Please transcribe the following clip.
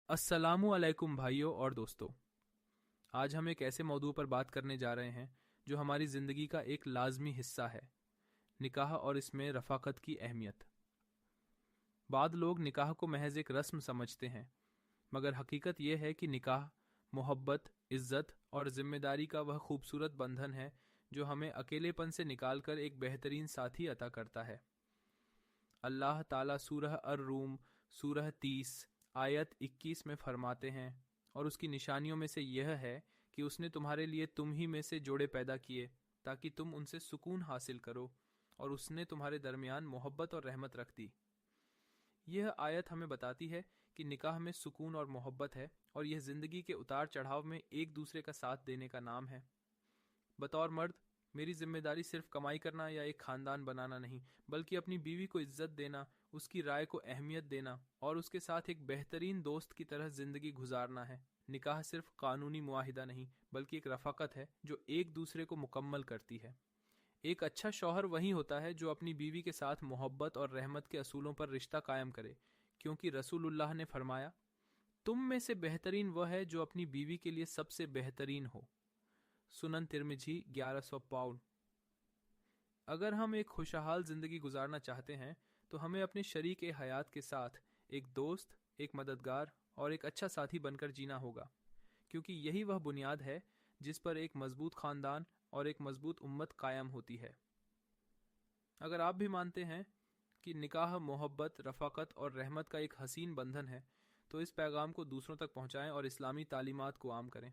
अस्सलामु अलैकुम भाइयों और दोस्तों। आज हम एक ऐसे मौजू पर बात करने जा रहे हैं जो हमारी ज़िंदगी का एक लाजमी हिस्सा है, निकाह और इसमें रफ़ाकत की अहमियत। बाद लोग निकाह को महज एक रस्म समझते हैं, मगर हकीकत यह है कि निकाह मोहब्बत, इज़्ज़त और ज़िम्मेदारी का वह खूबसूरत बंधन है जो हमें अकेलेपन से निकालकर एक बेहतरीन साथी अता करता है। अल्लाह ताला सूरह अर-रूम सूरह 30 आयत 21 में फरमाते हैं, और उसकी निशानियों में से यह है कि उसने तुम्हारे लिए तुम ही में से जोड़े पैदा किए ताकि तुम उनसे सुकून हासिल करो, और उसने तुम्हारे दरमियान मोहब्बत और रहमत रख दी। यह आयत हमें बताती है कि निकाह में सुकून और मोहब्बत है, और यह ज़िंदगी के उतार चढ़ाव में एक दूसरे का साथ देने का नाम है। बतौर मर्द मेरी जिम्मेदारी सिर्फ कमाई करना या एक ख़ानदान बनाना नहीं, बल्कि अपनी बीवी को इज्जत देना, उसकी राय को अहमियत देना और उसके साथ एक बेहतरीन दोस्त की तरह ज़िंदगी गुजारना है। निकाह सिर्फ कानूनी मुआहिदा नहीं, बल्कि एक रफ़ाकत है जो एक दूसरे को मुकम्मल करती है। एक अच्छा शौहर वही होता है जो अपनी बीवी के साथ मोहब्बत और रहमत के असूलों पर रिश्ता कायम करे, क्योंकि रसूलुल्लाह ने फरमाया, तुम में से बेहतरीन वह है जो अपनी बीवी के लिए सबसे बेहतरीन हो। सुनन तिरमिजी 1152। अगर हम एक खुशहाल ज़िंदगी गुजारना चाहते हैं तो हमें अपने शरीक हयात के साथ एक दोस्त, एक मददगार और एक अच्छा साथी बनकर जीना होगा, क्योंकि यही वह बुनियाद है जिस पर एक मजबूत ख़ानदान और एक मजबूत उम्मत कायम होती है। अगर आप भी मानते हैं कि निकाह मोहब्बत, रफ़ाकत और रहमत का एक हसीन बंधन है, तो इस पैगाम को दूसरों तक पहुँचाएँ और इस्लामी तालीमात को आम करें।